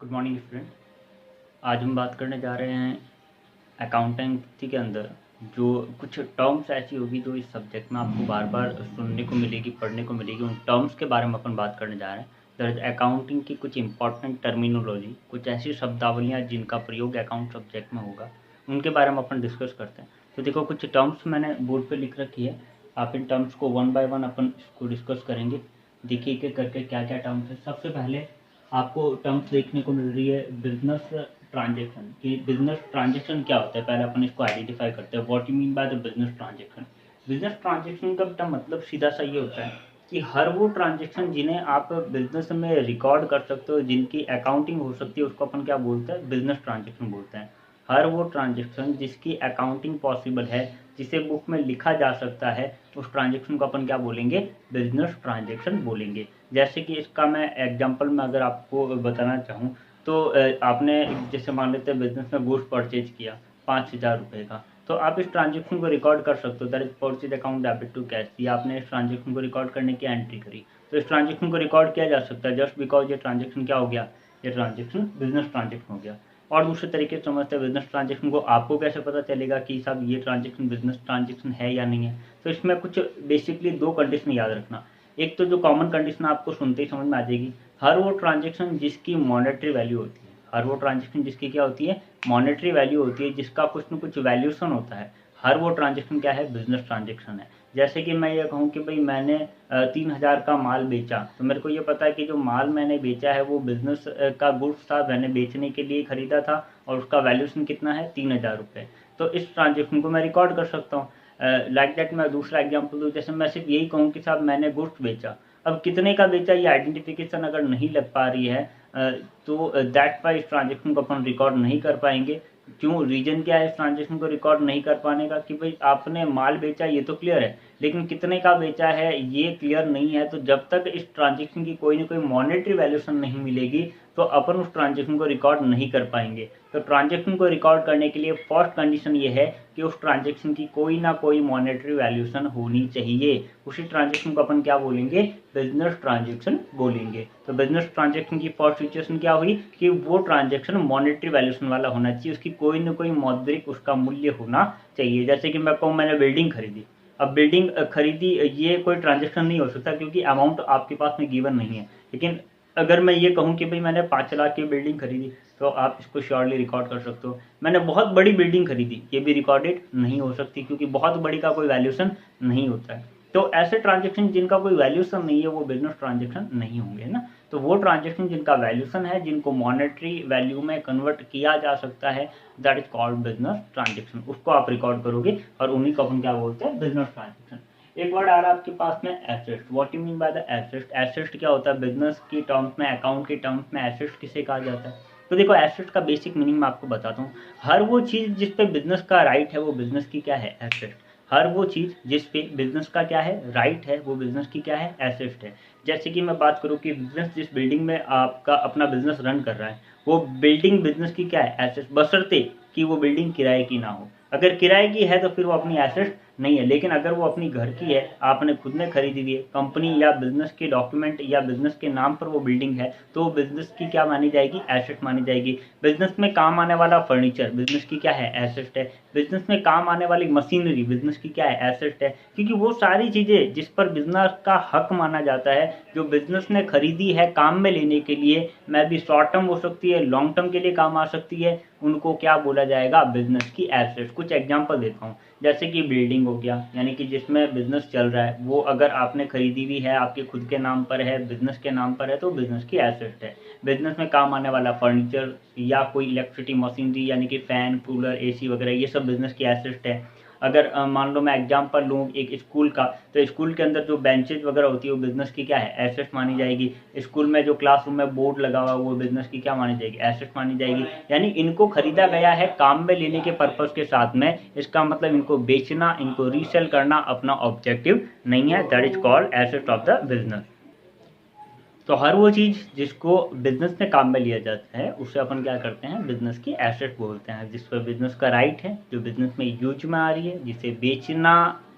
Good morning student. आज हम बात करने जा रहे हैं अकाउंटेंसी के अंदर जो कुछ टर्म्स ऐसी होगी जो इस सब्जेक्ट में आपको बार बार सुनने को मिलेगी, पढ़ने को मिलेगी। उन टर्म्स के बारे में अपन बात करने जा रहे हैं। दरअसल अकाउंटिंग की कुछ इंपॉर्टेंट टर्मिनोलॉजी, कुछ ऐसी शब्दावलियाँ जिनका प्रयोग अकाउंट सब्जेक्ट में होगा, उनके बारे में अपन डिस्कस करते हैं। तो देखो, कुछ टर्म्स मैंने बोर्ड पे लिख रखी है। आप इन टर्म्स को वन बाय वन अपन इसको डिस्कस करेंगे। देखिए एक एक करके क्या क्या टर्म्स है। सबसे पहले आपको टर्म्स देखने को मिल रही है बिजनेस ट्रांजेक्शन। कि बिजनेस ट्रांजेक्शन क्या होता है, पहले अपन इसको आइडेंटिफाई करते हैं। What you mean by the business transaction. Business transaction का मतलब सीधा सा ये होता है कि हर वो ट्रांजेक्शन जिन्हें आप बिजनेस में रिकॉर्ड कर सकते हो, जिनकी अकाउंटिंग हो सकती है, उसको अपन क्या बोलते हैं, बिजनेस ट्रांजेक्शन बोलते हैं। हर वो ट्रांजेक्शन जिसकी अकाउंटिंग पॉसिबल है, जिसे बुक में लिखा जा सकता है, उस ट्रांजेक्शन को अपन क्या बोलेंगे, बिजनेस ट्रांजेक्शन बोलेंगे। जैसे कि इसका मैं एग्जांपल में अगर आपको बताना चाहूँ तो आपने जैसे मान लेते हैं बिजनेस में गुड्स परचेज किया 5,000 रुपये का, तो आप इस ट्रांजेक्शन को रिकॉर्ड कर सकते हो। That is purchase account debit to cash. या आपने इस ट्रांजेक्शन को रिकॉर्ड करने की एंट्री करी, तो इस ट्रांजेक्शन को रिकॉर्ड किया जा सकता है जस्ट बिकॉज ये ट्रांजेक्शन क्या हो गया, ये ट्रांजेक्शन बिजनेस ट्रांजेक्शन हो गया। और दूसरे तरीके से समझते हैं बिजनेस ट्रांजेक्शन को, आपको कैसे पता चलेगा कि साहब ये ट्रांजेक्शन बिजनेस ट्रांजेक्शन है या नहीं है। तो इसमें कुछ बेसिकली दो कंडीशन याद रखना। एक तो जो कॉमन कंडीशन आपको सुनते ही समझ में आ जाएगी, हर वो ट्रांजेक्शन जिसकी मॉनेटरी वैल्यू होती है। हर वो ट्रांजेक्शन जिसकी क्या होती है, मॉनेटरी वैल्यू होती है, जिसका कुछ न कुछ वैल्यूशन होता है, हर वो ट्रांजेक्शन क्या है, बिजनेस ट्रांजेक्शन है। जैसे कि मैं ये कहूँ कि भाई मैंने 3,000 का माल बेचा, तो मेरे को ये पता है कि जो माल मैंने बेचा है वो बिजनेस का गुड्स था, मैंने बेचने के लिए खरीदा था, और उसका वैल्यूशन कितना है, 3,000 रुपये। तो इस ट्रांजेक्शन को मैं रिकॉर्ड कर सकता हूँ। लाइक दैट मैं दूसरा एग्जांपल दूँ, जैसे मैं सिर्फ यही कहूँ कि साहब मैंने गुड्स बेचा। अब कितने का बेचा ये आइडेंटिफिकेशन अगर नहीं लग पा रही है तो दैट वाइज ट्रांजेक्शन को अपन रिकॉर्ड नहीं कर पाएंगे। क्यों, रीजन क्या है इस ट्रांजेक्शन को रिकॉर्ड नहीं कर पाने का, कि भाई आपने माल बेचा ये तो क्लियर है, लेकिन कितने का बेचा है ये क्लियर नहीं है। तो जब तक इस ट्रांजेक्शन की कोई ना कोई मॉनेटरी वैल्यूशन नहीं मिलेगी तो अपन उस ट्रांजेक्शन को रिकॉर्ड नहीं कर पाएंगे। तो ट्रांजेक्शन को रिकॉर्ड करने के लिए फर्स्ट कंडीशन ये है कि उस ट्रांजेक्शन की कोई ना कोई मॉनेटरी वैल्यूशन होनी चाहिए। उसी ट्रांजेक्शन को अपन क्या बोलेंगे, बिजनेस ट्रांजेक्शन बोलेंगे। तो बिजनेस ट्रांजेक्शन की फर्स्ट सिचुएशन क्या हुई कि वो ट्रांजेक्शन मॉनेटरी वैल्यूशन वाला होना चाहिए, उसकी कोई ना कोई मौद्रिक उसका मूल्य होना चाहिए। जैसे कि मैं कहूँ मैंने बिल्डिंग खरीदी, अब बिल्डिंग खरीदी, ये कोई ट्रांजेक्शन नहीं हो सकता क्योंकि अमाउंट आपके पास में गिवन नहीं है। लेकिन अगर मैं ये कहूँ कि भाई मैंने 5 लाख की बिल्डिंग खरीदी, तो आप इसको श्योरली रिकॉर्ड कर सकते हो। मैंने बहुत बड़ी बिल्डिंग खरीदी, ये भी रिकॉर्डेड नहीं हो सकती क्योंकि बहुत बड़ी का कोई वैल्यूशन नहीं होता है। तो ऐसे ट्रांजेक्शन जिनका कोई वैल्यूशन नहीं है वो बिजनेस ट्रांजेक्शन नहीं होंगे ना। तो वो ट्रांजेक्शन जिनका वैल्यूशन है, जिनको मॉनेटरी वैल्यू में कन्वर्ट किया जा सकता है, that is called business transaction. उसको आप रिकॉर्ड करोगे और उन्हीं को अपन क्या बोलते हैं, बिजनेस ट्रांजेक्शन। एक वर्ड आ रहा है आपके पास में, asset. What you mean by the asset. Asset क्या होता है बिजनेस की टर्म्स में, अकाउंट की टर्म्स में एसेट किसे कहा जाता है। तो देखो एसेट का बेसिक मीनिंग मैं आपको बताता हूँ। हर वो चीज जिस पे बिजनेस का राइट है वो बिजनेस की क्या है, एसेट। हर वो चीज जिस पे बिजनेस का क्या है, राइट है, वो बिजनेस की क्या है, एसेट है। जैसे कि मैं बात करूँ कि बिजनेस जिस बिल्डिंग में आपका अपना बिजनेस रन कर रहा है, वो बिल्डिंग बिजनेस की क्या है, एसेट, बशर्ते कि वो बिल्डिंग किराए की ना हो। अगर किराए की है तो फिर वो अपनी एसेट नहीं है। लेकिन अगर वो अपनी घर की है, आपने खुद ने खरीदी हुई है, कंपनी या बिजनेस के डॉक्यूमेंट या बिजनेस के नाम पर वो बिल्डिंग है, तो वो बिजनेस की क्या मानी जाएगी, एसेट मानी जाएगी। बिजनेस में काम आने वाला फर्नीचर बिजनेस की क्या है, एसेट है। बिजनेस में काम आने वाली मशीनरी बिजनेस की क्या है, एसेट है। क्योंकि वो सारी चीजें जिस पर बिजनेस का हक माना जाता है, जो बिजनेस ने खरीदी है काम में लेने के लिए, मैं भी शॉर्ट टर्म हो सकती है, लॉन्ग टर्म के लिए काम आ सकती है, उनको क्या बोला जाएगा, बिजनेस की एसेट। कुछ एग्जांपल देता हूँ, जैसे कि बिल्डिंग हो गया, यानी कि जिसमें बिजनेस चल रहा है, वो अगर आपने खरीदी हुई है, आपके खुद के नाम पर है, बिजनेस के नाम पर है, तो बिजनेस की एसेट है। बिजनेस में काम आने वाला फर्नीचर या कोई इलेक्ट्रिसिटी मशीनरी, यानी कि फैन, कूलर, एसी वगैरह, ये सब बिजनेस की एसेट है। अगर मान लो मैं एग्जांपल लूँ एक स्कूल का, तो स्कूल के अंदर जो बेंचेज वगैरह होती है वो बिजनेस की क्या है, एसेट मानी जाएगी। स्कूल में जो क्लासरूम में बोर्ड लगा हुआ है वो बिजनेस की क्या मानी जाएगी, एसेट मानी जाएगी। यानी इनको खरीदा गया है काम में लेने के पर्पज के साथ में, इसका मतलब इनको बेचना, इनको रीसेल करना अपना ऑब्जेक्टिव नहीं है। That is called asset of the business. तो हर वो चीज जिसको बिजनेस में काम में लिया जाता है उसे अपन क्या करते हैं, बिजनेस की एसेट बोलते हैं। जिस पर बिजनेस का राइट है, जो बिजनेस में यूज में आ रही है, जिसे बेचना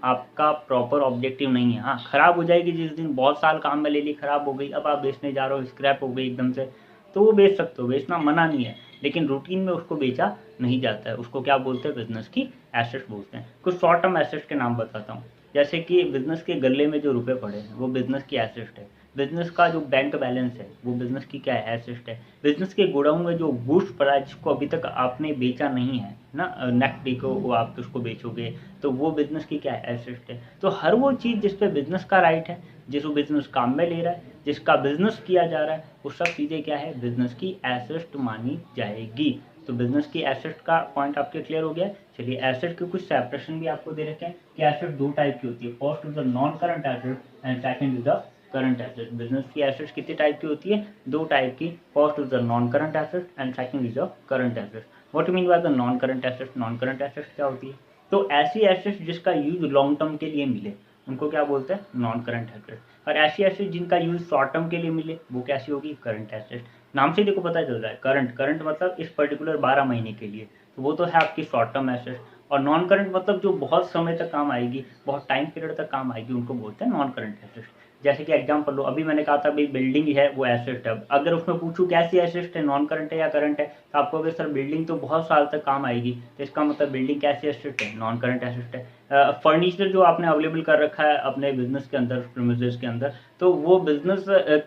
आपका प्रॉपर ऑब्जेक्टिव नहीं है। हाँ, खराब हो जाएगी जिस दिन, बहुत साल काम में ले ली, खराब हो गई, अब आप बेचने जा रहे हो, स्क्रैप हो गई एकदम से, तो वो बेच सकते हो, बेचना मना नहीं है, लेकिन रूटीन में उसको बेचा नहीं जाता है। उसको क्या बोलते हैं? बिजनेस की एसेट्स बोलते हैं। कुछ शॉर्ट टर्म एसेट्स के नाम बताता हूँ। जैसे कि बिजनेस के गले में जो रुपए पड़े हैं वो बिजनेस की एसेट है। बिजनेस का जो बैंक बैलेंस है वो बिजनेस की क्या है? एसेट है। बिजनेस के गोडाउन में जो गुड्स पड़ा है जिसको अभी तक आपने बेचा नहीं है ना, नेक्स्ट डे को वो आप उसको बेचोगे, तो वो बिजनेस की क्या है? एसेट है। तो हर वो चीज़ जिस पे बिजनेस का राइट है, जिसको बिजनेस काम में ले रहा है, जिसका बिजनेस किया जा रहा है, वो सब चीज़ें क्या है? बिजनेस की एसेट मानी जाएगी। तो बिजनेस की एसेट का पॉइंट आपके क्लियर हो गया है। चलिए, एसेट के कुछ सेपरेशन भी आपको दे रखे हैं कि एसेट दो टाइप की होती है। First is the non current asset and second is the current asset. Business की एसेट्स कितने टाइप की होती है? दो टाइप की। First is the non current asset and second is the current asset. What you mean by the non current asset? Non current asset क्या होती है? तो ऐसी एसेट्स जिसका यूज लॉन्ग टर्म के लिए मिले उनको क्या बोलते हैं? Non current asset. और ऐसी एसेट जिनका यूज शॉर्ट टर्म के लिए मिले वो कैसी होगी? Current asset. नाम से देखो पता चल रहा है, करंट करंट मतलब इस पर्टिकुलर 12 महीने के लिए, तो वो तो है आपकी शॉर्ट टर्म एसेट। और नॉन करंट मतलब जो बहुत समय तक काम आएगी, बहुत टाइम पीरियड तक काम आएगी, उनको बोलते हैं नॉन करंट एसेट। जैसे कि एग्जांपल लो, अभी मैंने कहा था भाई बिल्डिंग है वो एसेट है। अगर उसमें पूछूं कैसी एसेट है, नॉन करंट है या करंट है, तो आपको अगर सर बिल्डिंग तो बहुत साल तक काम आएगी, तो इसका मतलब बिल्डिंग कैसी एसेट है? नॉन करंट एसेट है। फर्नीचर जो आपने अवेलेबल कर रखा है अपने बिजनेस के अंदर, प्रीमिसेस के अंदर, तो वो बिजनेस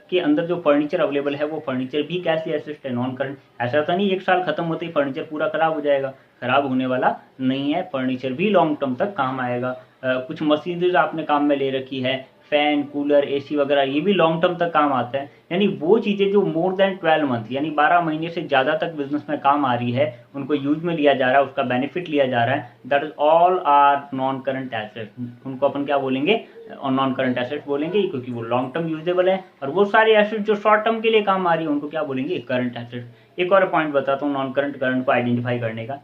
के अंदर जो फर्नीचर अवेलेबल है वो फर्नीचर भी कैसी एसेट है? Non current. ऐसा तो नहीं एक साल खत्म होते ही फर्नीचर पूरा खराब हो जाएगा, खराब होने वाला नहीं है, फर्नीचर भी लॉन्ग टर्म तक काम आएगा। कुछ मशीनरीज आपने काम में ले रखी है, फैन, कूलर, एसी वगैरह, ये भी लॉन्ग टर्म तक काम आता है। यानी वो चीज़ें जो मोर देन 12 मंथ यानी 12 महीने से ज़्यादा तक बिजनेस में काम आ रही है, उनको यूज में लिया जा रहा है, उसका बेनिफिट लिया जा रहा है, that is all are non current asset. उनको अपन क्या बोलेंगे? और नॉन करंट एसेट बोलेंगे, क्योंकि वो लॉन्ग टर्म यूजेबल है। और वो सारी एसेट जो शॉर्ट टर्म के लिए काम आ रही है उनको क्या बोलेंगे? Current asset. एक और पॉइंट बताता हूँ नॉन करंट करंट को आइडेंटिफाई करने का।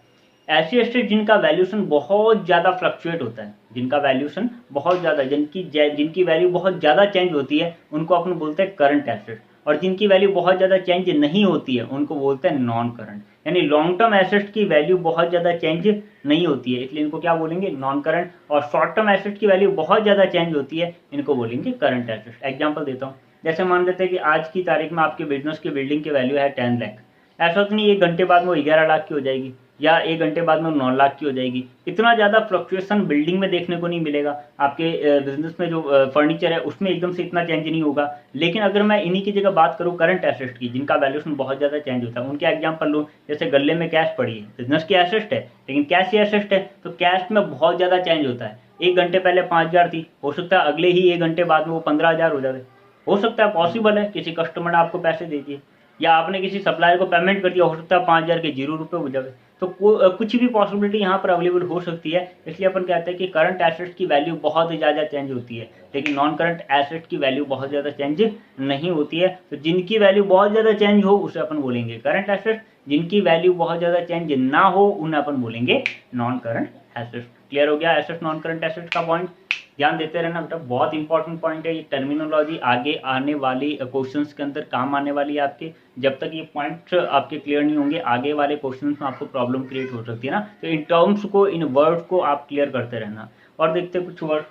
ऐसी एसेट जिनका वैल्यूशन बहुत ज़्यादा फ्लक्चुएट होता है, जिनका वैल्यूशन बहुत ज़्यादा, जिनकी वैल्यू बहुत ज़्यादा चेंज होती है, उनको अपन बोलते हैं करंट एसेट। और जिनकी वैल्यू बहुत ज़्यादा चेंज नहीं होती है उनको बोलते हैं नॉन करंट। यानी लॉन्ग टर्म एसेट की वैल्यू बहुत ज़्यादा चेंज नहीं होती है, इसलिए इनको क्या बोलेंगे? Non current. और शॉर्ट टर्म एसेट की वैल्यू बहुत ज़्यादा चेंज होती है, इनको बोलेंगे करंट एसेट। एग्जाम्पल देता हूँ, जैसे मान लेते हैं कि आज की तारीख में आपके बिजनेस की बिल्डिंग की वैल्यू है 10 लाख। ऐसा तो नहीं 1 घंटे बाद में वो 11 लाख की हो जाएगी, या 1 घंटे बाद में 9 लाख की हो जाएगी। इतना ज़्यादा फ्लक्चुएशन बिल्डिंग में देखने को नहीं मिलेगा। आपके बिजनेस में जो फर्नीचर है उसमें एकदम से इतना चेंज नहीं होगा। लेकिन अगर मैं इन्हीं की जगह बात करूँ करंट एसेट की, जिनका वैल्यूशन बहुत ज़्यादा चेंज होता है, उनके एग्जाम्पल लूँ, जैसे गले में कैश पड़ी है, बिजनेस की एसेट है, लेकिन कैश एसेट है, तो कैश में बहुत ज़्यादा चेंज होता है। 1 घंटे पहले 5,000 थी, हो सकता है अगले ही 1 घंटे बाद में वो 15,000 हो जाए। हो सकता है, पॉसिबल है, किसी कस्टमर ने आपको पैसे दे दिए, या आपने किसी सप्लायर को पेमेंट कर दिया, हो सकता है 5,000 के 0 रुपये हो जाए। तो कुछ भी पॉसिबिलिटी यहाँ पर अवेलेबल हो सकती है। इसलिए अपन कहते हैं कि करंट एसेट्स की वैल्यू बहुत ज़्यादा चेंज होती है, लेकिन नॉन करंट एसेट की वैल्यू बहुत ज़्यादा चेंज नहीं होती है। तो जिनकी वैल्यू बहुत ज़्यादा चेंज हो उसे अपन बोलेंगे करंट एसेट, जिनकी वैल्यू बहुत ज़्यादा चेंज ना हो उन्हें अपन बोलेंगे नॉन करंट एसेट। क्लियर हो गया एसेट नॉन करंट एसेट का पॉइंट? ध्यान देते रहना बेटा, बहुत इंपॉर्टेंट पॉइंट है ये। टर्मिनोलॉजी आगे आने वाली क्वेश्चंस के अंदर काम आने वाली है आपके। जब तक ये पॉइंट आपके क्लियर नहीं होंगे, आगे वाले क्वेश्चंस में आपको प्रॉब्लम क्रिएट हो सकती है ना। तो इन टर्म्स को, इन वर्ड को आप क्लियर करते रहना। और देखते हैं कुछ वर्ड।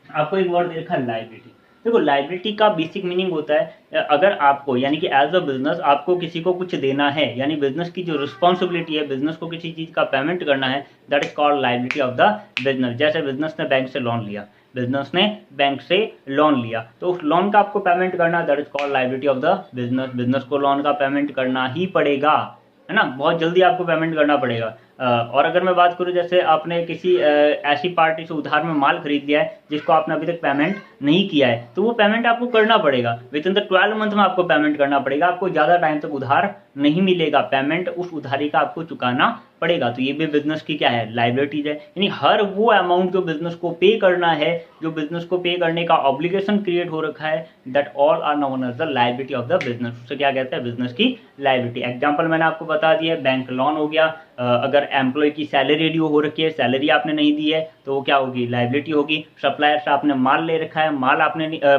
आपको एक वर्ड देखा लाइबिलिटी। देखो, लाइबिलिटी का बेसिक मीनिंग होता है, अगर आपको यानी कि एज अ बिजनेस आपको किसी को कुछ देना है, यानी बिजनेस की जो रिस्पॉन्सिबिलिटी है, बिजनेस को किसी चीज का पेमेंट करना है, that is called liability of the business. जैसे बिजनेस ने बैंक से लोन लिया, बिजनेस ने बैंक से लोन लिया, तो उस लोन का आपको पेमेंट करना, that is called liability of the business. Business को लोन का पेमेंट करना ही पड़ेगा, है ना, बहुत जल्दी आपको पेमेंट करना पड़ेगा। और अगर मैं बात करूं, जैसे आपने किसी ऐसी पार्टी से उधार में माल खरीद लिया है जिसको आपने अभी तक पेमेंट नहीं किया है, तो वो पेमेंट आपको करना पड़ेगा। विद इन द 12 मंथ में आपको पेमेंट करना पड़ेगा। आपको ज़्यादा टाइम तक उधार नहीं मिलेगा, पेमेंट उस उधारी का आपको चुकाना पड़ेगा। तो ये भी बिजनेस की क्या है? लाइबिलिटीज है। यानी हर वो अमाउंट जो बिजनेस को पे करना है, जो बिजनेस को पे करने का ऑब्लिगेशन क्रिएट हो रखा है, that all are known as the liability of the business. उसे क्या कहते हैं? बिजनेस की लाइबिलिटी। एग्जाम्पल मैंने आपको बता दिया, बैंक लोन हो गया। अगर एम्प्लॉय की सैलरी ड्यू हो रखी है, सैलरी आपने नहीं दी है, तो वो क्या होगी? लाइबिलिटी होगी। सप्लायर से आपने माल ले रखा है,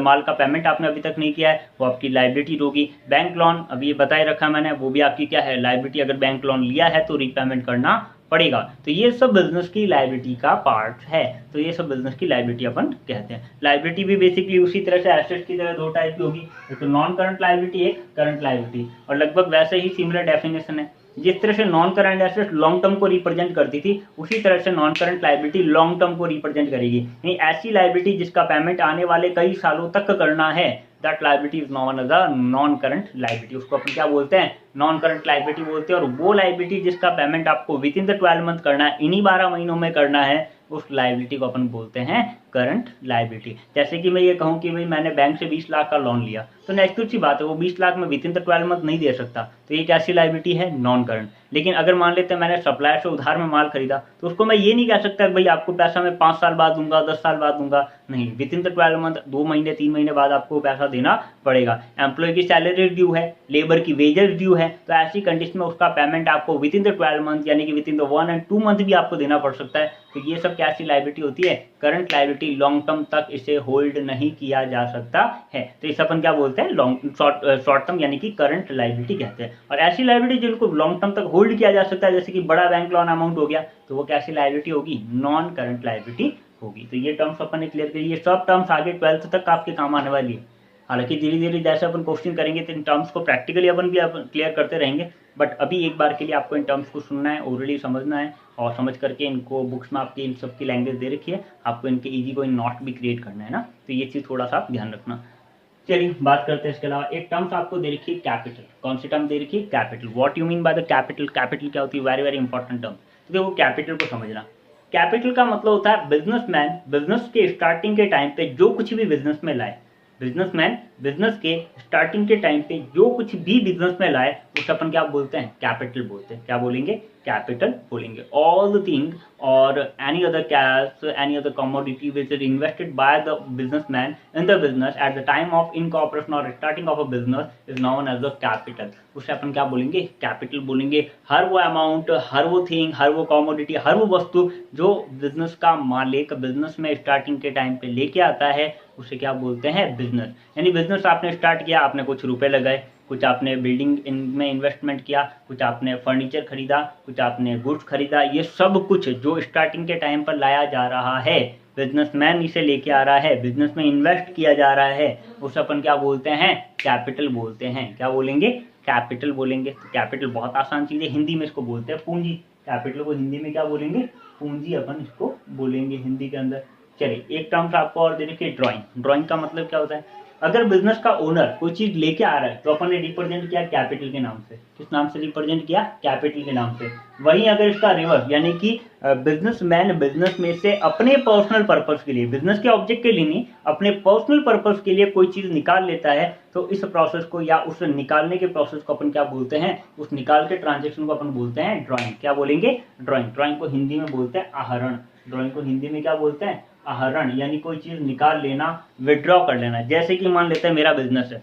माल का पेमेंट आपने अभी तक नहीं किया है, वो आपकी लाइबिलिटी होगी। बैंक लोन अभी ये बताए रखा मैंने, वो भी आपकी क्या है? लाइबिलिटी। अगर बैंक लोन लिया है तो रीपेमेंट करना पड़ेगा। तो ये सब बिजनेस की लायबिलिटी का पार्ट है। तो ये सब बिजनेस की लायबिलिटी अपन कहते हैं। लायबिलिटी भी बेसिकली उसी तरह से एसेट्स की तरह दो टाइप की होगी, एक तो नॉन करंट लायबिलिटी, एक करंट लायबिलिटी, और लगभग वैसे ही सिमिलर डेफिनेशन है। जिस तरह से non current asset long term को रिप्रेजेंट करती थी, उसी तरह से non current liability long term को रिप्रेजेंट करेगी। यानी ऐसी लायबिलिटी जिसका पेमेंट आने वाले कई सालों तक करना है, that liability is known as a non current liability. उसको अपन क्या बोलते हैं? नॉन करंट लायबिलिटी बोलते हैं। और वो लायबिलिटी जिसका पेमेंट आपको विद इन द 12 मंथ करना है, इन्हीं 12 महीनों में करना है, उस लायबिलिटी को अपन बोलते हैं करंट लायबिलिटी। जैसे कि मैं ये कहूँ कि भाई मैंने बैंक से 20 लाख का लोन लिया, तो नेक्स्ट सी बात है वो 20 लाख में विद इन द 12 मंथ नहीं दे सकता, तो ये कैसी लायबिलिटी है? Non current. लेकिन अगर मान लेते हैं मैंने सप्लायर से उधार में माल खरीदा, तो उसको मैं ये नहीं कह सकता भाई आपको पैसा मैं 5 साल बाद दूंगा, 10 साल बाद दूंगा, नहीं, विद इन द 12 मंथ, 2 महीने 3 महीने बाद आपको पैसा देना पड़ेगा। एम्प्लॉय की सैलरी ड्यू है, लेबर की वेजेस ड्यू है, तो ऐसी कंडीशन में उसका पेमेंट आपको विद इन द 12 मंथ यानी कि with in the 1 and 2 month भी आपको देना पड़ सकता है। तो ये सब कैसी लायबिलिटी होती है? Current liability. लॉन्ग टर्म तक इसे होल्ड नहीं किया जा सकता है, तो इसे अपन क्या बोलते हैं? शॉर्ट टर्म यानी कि करंट लायबिलिटी कहते हैं। और ऐसी लायबिलिटी जिनको लॉन्ग टर्म तक होल्ड किया जा सकता है, जैसे कि बड़ा बैंक लोन अमाउंट हो गया, तो वो कैसी लायबिलिटी होगी? नॉन करंट लायबिलिटी होगी। तो ये टर्म्स अपन ने क्लियर करी। ये सब टर्म्स आगे 12th तक आपके काम आने वाली है। हालांकि धीरे धीरे जैसे अपन क्वेश्चन करेंगे तो इन टर्म्स को प्रैक्टिकली अपन भी क्लियर करते रहेंगे, बट अभी एक बार के लिए आपको इन टर्म्स को सुनना है, ओरली समझना है, और समझ करके इनको बुक्स में आपकी इन सब की लैंग्वेज दे रखी है, आपको इनके इजी कोई नोट भी क्रिएट करना है ना, तो ये चीज़ थोड़ा सा आप ध्यान रखना। चलिए बात करते हैं इसके अलावा। एक टर्म्स आपको दे रखी है कैपिटल। कौन सी टर्म दे रखी है? Capital. What you mean by the capital? Capital क्या होती है? Very very important term. तो देखो कैपिटल को समझना। कैपिटल का मतलब होता है बिजनेसमैन बिजनेस के स्टार्टिंग के टाइम पे जो कुछ भी बिजनेस में लाए, बिजनेसमैन बिजनेस के स्टार्टिंग के टाइम पे जो कुछ भी बिजनेस में लाए, उसे अपन क्या बोलते हैं? कैपिटल बोलते हैं। क्या बोलेंगे? कैपिटल बोलेंगे। ऑल द थिंग और any other cash, any other commodity which is invested by the businessman in the business at the time of incorporation और starting of a business is known as the capital. उसे अपन क्या बोलेंगे? Capital बोलेंगे। हर वो amount, हर वो thing, हर वो commodity, हर वो वस्तु जो बिजनेस का मालिक बिजनेस में स्टार्टिंग के टाइम पे लेके आता है, उसे क्या बोलते हैं? बिजनेस। यानी बिजनेस आपने स्टार्ट किया, आपने कुछ रुपए लगाए, कुछ आपने बिल्डिंग में इन्वेस्टमेंट किया, कुछ आपने फर्नीचर खरीदा, कुछ आपने गुड्स खरीदा, ये सब कुछ जो स्टार्टिंग के टाइम पर लाया जा रहा है, बिजनेसमैन इसे लेके आ रहा है, बिजनेस में इन्वेस्ट किया जा रहा है, उसे अपन क्या बोलते हैं? कैपिटल बोलते हैं। क्या बोलेंगे? कैपिटल बोलेंगे। तो कैपिटल बहुत आसान चीज़ है, हिंदी में इसको बोलते हैं पूंजी। कैपिटल को हिंदी में क्या बोलेंगे? पूंजी अपन इसको बोलेंगे हिंदी के अंदर। चलिए एक टर्म्स आपको और दे रखिए, ड्राइंग। ड्राइंग का मतलब क्या होता है? अगर बिजनेस का ओनर कोई चीज लेके आ रहा है, तो अपन ने रिप्रेजेंट किया कैपिटल के नाम से। किस नाम से रिप्रेजेंट किया? कैपिटल के नाम से। वहीं अगर इसका रिवर्स यानी कि बिजनेसमैन बिजनेस में से अपने पर्सनल पर्पस के लिए, बिजनेस के ऑब्जेक्ट के लिए नहीं, अपने पर्सनल पर्पस के लिए कोई चीज निकाल लेता है, तो इस प्रोसेस को या उस निकालने के प्रोसेस को अपन क्या बोलते हैं? उस निकाल के ट्रांजेक्शन को अपन बोलते हैं ड्राइंग। क्या बोलेंगे? ड्राइंग। ड्राइंग को हिंदी में बोलते हैं आहरण। ड्राइंग को हिंदी में क्या बोलते हैं? आहरण। यानी कोई चीज निकाल लेना, विड्रॉ कर लेना। जैसे कि मान लेते हैं मेरा बिजनेस है,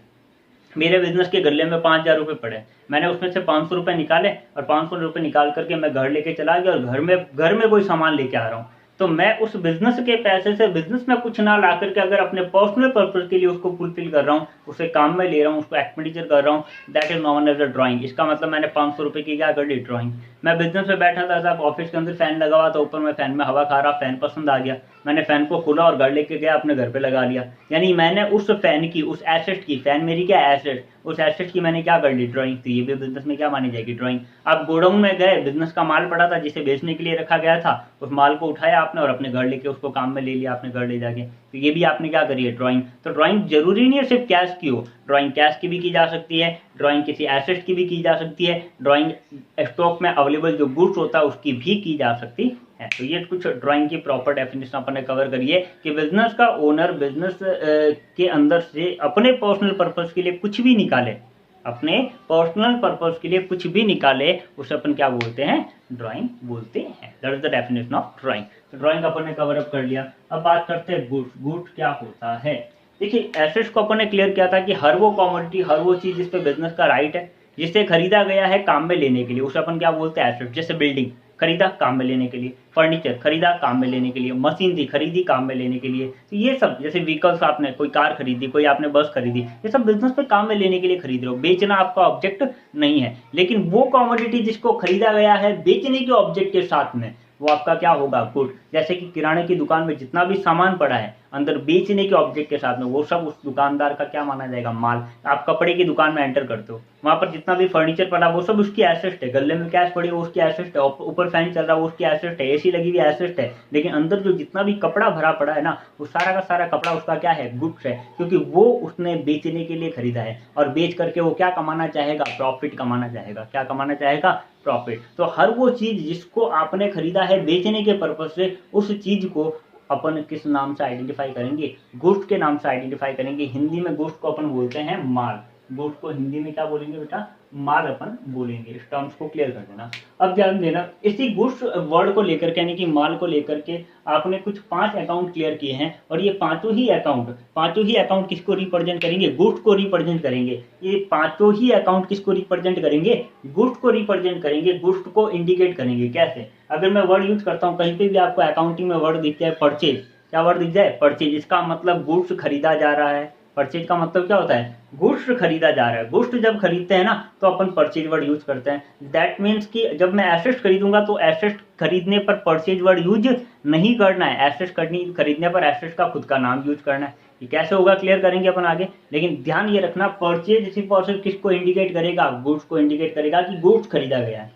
मेरे बिजनेस के गले में 5,000 रुपए पड़े, मैंने उसमें से 500 रुपए निकाले और 500 रुपए निकाल करके मैं घर लेके चला गया, और घर में कोई सामान लेके आ रहा हूँ, तो मैं उस बिजनेस के पैसे से बिजनेस में कुछ ना ला करके अगर अपने पर्सनल पर्पज के लिए उसको फुलफिल कर रहा हूँ, उसे काम में ले रहा हूँ, उसको एक्सपेंडिचर कर रहा हूँ, that is known as a drawing. इसका मतलब मैंने 500 रुपए की क्या कर ली? ड्राइंग। मैं बिजनेस में बैठा था साहब, ऑफिस के अंदर फैन लगा हुआ था, ऊपर में फैन में हवा खा रहा, फैन पसंद आ गया, मैंने फैन को खोला और घर लेके गया, अपने घर पे लगा लिया। यानी मैंने उस फैन की, उस एसेट की, फैन मेरी क्या एसेट, उस एसेट की मैंने क्या कर ली? ड्राइंग। तो ये भी बिजनेस में क्या मानी जाएगी? ड्राइंग। आप गोडाउन में गए, बिजनेस का माल पड़ा था जिसे बेचने के लिए रखा गया था, उस माल को उठाया आपने और अपने घर लेके उसको काम में ले लिया, अपने घर ले जाके, तो ये भी आपने क्या करी है? ड्राइंग। तो ड्राइंग जरूरी नहीं है सिर्फ कैश की हो, ड्राइंग कैश की भी की जा सकती है, ड्राइंग किसी एसेट की भी की जा सकती है, ड्राइंग स्टॉक में अवेलेबल जो गुड्स होता है उसकी भी की जा सकती है। तो ये कुछ ड्राइंग की प्रॉपर डेफिनेशन अपन ने कवर करी है कि बिजनेस का ओनर बिजनेस के अंदर से अपने पर्सनल पर्पस के लिए कुछ भी निकाले, अपने पर्सनल पर्पस के लिए कुछ भी निकाले, उसे अपन क्या बोलते हैं? ड्राइंग बोलते हैं। That is the definition of drawing. तो ड्राइंग अपन ने कवर अप कर लिया। अब बात करते हैं गुड्स। गुड्स क्या होता है? देखिए एसेट्स को अपन ने क्लियर किया था कि हर वो कमोडिटी, हर वो चीज जिस पे बिजनेस का राइट है, जिसे खरीदा गया है काम में लेने के लिए, उसे अपन क्या बोलते हैं? एसेट। जैसे बिल्डिंग, खरीदा काम में लेने के लिए, फर्नीचर खरीदा काम में लेने के लिए, मशीन थी खरीदी काम में लेने के लिए। तो ये सब जैसे व्हीकल्स, आपने कोई कार खरीदी, कोई आपने बस खरीदी, ये सब बिजनेस पे काम में लेने के लिए खरीद रहे हो, बेचना आपका ऑब्जेक्ट नहीं है। लेकिन वो कमोडिटी जिसको खरीदा गया है बेचने के ऑब्जेक्ट के साथ में, वो आपका क्या होगा, गुड। जैसे कि किराने की दुकान में जितना भी सामान पड़ा है अंदर बेचने के ऑब्जेक्ट के साथ में, वो सब उस दुकानदार का क्या माना जाएगा, माल। आप कपड़े की दुकान में एंटर करते हो, वहां पर जितना भी फर्नीचर पड़ा वो सब उसकी एसेट है, गले में कैश पड़ी वो उसकी एसेट है, ऊपर फैन चल रहा है वो उसकी एसेट है, एसी लगी हुई एसेट है। लेकिन अंदर जो जितना भी कपड़ा भरा पड़ा है ना, वो सारा का सारा कपड़ा उसका क्या है, गुड्स है, क्योंकि वो उसने बेचने के लिए खरीदा है। और बेच करके वो क्या कमाना चाहेगा, प्रॉफिट कमाना चाहेगा। क्या कमाना चाहेगा, प्रॉफिट। तो हर वो चीज जिसको आपने खरीदा है बेचने के पर्पज से, उस चीज को अपन किस नाम से आइडेंटिफाई करेंगे, गुड्स के नाम से आइडेंटिफाई करेंगे। हिंदी में गुड्स को अपन बोलते हैं माल। गुड्स को हिंदी में क्या बोलेंगे बेटा, माल अपन बोलेंगे। इस टर्म्स को क्लियर कर देना। अब ध्यान देना, इसी गुड्स वर्ड को लेकर के यानी कि माल को लेकर के आपने कुछ 5 अकाउंट क्लियर किए हैं, और ये पांचों ही अकाउंट किसको रिप्रेजेंट करेंगे, गुड्स को रिप्रेजेंट करेंगे। ये पांचों ही अकाउंट किसको रिप्रेजेंट करेंगे, गुड्स को रिप्रेजेंट करेंगे, गुड्स को इंडिकेट करेंगे। कैसे, अगर मैं वर्ड यूज करता हूँ कहीं पे भी आपको अकाउंटिंग में वर्ड दिख जाए परचेज, क्या वर्ड दिख जाए, परचेज, इसका मतलब गुड्स खरीदा जा रहा है। परचेज का मतलब क्या होता है, गुड्स खरीदा जा रहा है। गुड्स जब खरीदते हैं ना तो अपन परचेज वर्ड यूज करते हैं। दैट मीन्स कि जब मैं एसेट खरीदूंगा तो एसेट खरीदने पर परचेज वर्ड यूज नहीं करना है, एसेट खरीदने पर एसेट का खुद का नाम यूज करना है। ये कैसे होगा क्लियर करेंगे अपन आगे, लेकिन ध्यान ये रखना, परचेज सिर्फ और सिर्फ किसको इंडिकेट करेगा, गुड्स को इंडिकेट करेगा कि गुड्स खरीदा गया है।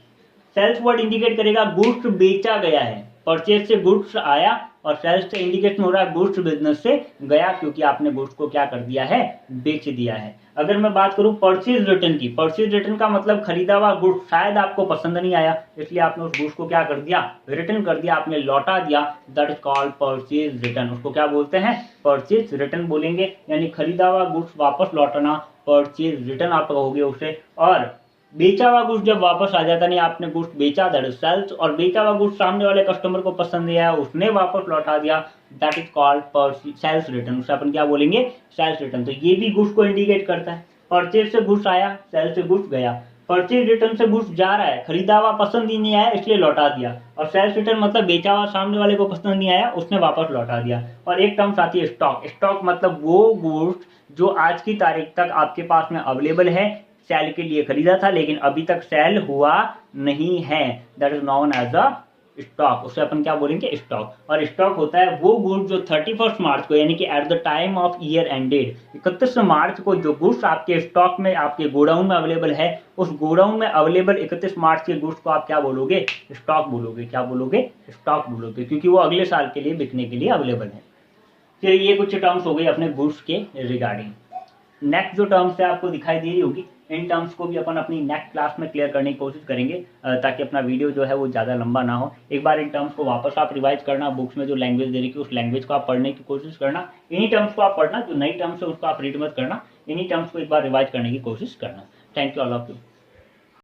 सेल्स वर्ड इंडिकेट करेगा गुड्स बेचा गया है। परचेज से गुड्स आया और सेल्स से इंडिकेशन हो रहा है गुड्स बिजनेस से गया, क्योंकि आपने गुड्स को क्या कर दिया है, बेच दिया है। अगर मैं बात करूं परचेज रिटर्न की, परचेज रिटर्न का मतलब खरीदा हुआ गुड्स शायद आपको पसंद नहीं आया, इसलिए आपने उस गुड्स को क्या कर दिया, रिटर्न कर दिया, आपने लौटा दिया। That is called purchase return. उसको क्या बोलते हैं, परचेज रिटर्न बोलेंगे, यानी खरीदा हुआ गुड्स वापस लौटाना, परचेज रिटर्न आप कहोगे उसे। और बेचा हुआ गुड्स जब वापस आ जाता, नहीं आपने गुड्स बेचा, दैट इज सेल्स, और बेचा हुआ गुड्स सामने वाले कस्टमर को पसंद नहीं आया, उसने वापस लौटा दिया, that is called sales return. उसे अपन क्या बोलेंगे, सेल्स रिटर्न। तो ये भी गुड्स को इंडिकेट करता है। परचेज से गुड्स आया, सेल्स से गुड्स गया। परचेज रिटर्न से गुड्स जा रहा है, खरीदा हुआ पसंद ही नहीं आया इसलिए लौटा दिया। और सेल्स रिटर्न मतलब बेचा हुआ सामने वाले को पसंद नहीं आया, उसने वापस लौटा दिया। और एक टर्म्स आती है स्टॉक। स्टॉक मतलब वो गुड्स जो आज की तारीख तक आपके पास में अवेलेबल है, सेल के लिए खरीदा था लेकिन अभी तक सेल हुआ नहीं है, that is known as a stock. उसे अपन क्या बोलेंगे, स्टॉक। और स्टॉक होता है वो गुड्स जो 31 मार्च को, यानी कि eight the time of year ended, 31 मार्च को जो गुड्स आपके स्टॉक में, आपके गोडाउन में अवेलेबल है, उस गोडाउन में अवेलेबल 31 मार्च के गुड्स को आप क्या बोलोगे, स्टॉक बोलोगे। क्या बोलोगे, स्टॉक बोलोगे, क्योंकि वो अगले साल के लिए बिकने के लिए अवेलेबल है। चलिए ये कुछ टर्म्स हो गई अपने गुड्स के रिगार्डिंग। नेक्स्ट जो टर्म्स है आपको दिखाई दे रही होगी, इन टर्म्स को भी अपन अपनी नेक्स्ट क्लास में क्लियर करने की कोशिश करेंगे, ताकि अपना वीडियो जो है वो ज़्यादा लंबा ना हो। एक बार इन टर्म्स को वापस आप रिवाइज करना, बुक्स में जो लैंग्वेज दे रही है उस लैंग्वेज को आप पढ़ने की कोशिश करना। इन्हीं टर्म्स को आप पढ़ना, जो नई टर्म्स है उसको आप रीड मत करना, इन्हीं टर्म्स को एक बार रिवाइज करने की कोशिश करना। Thank you all of you.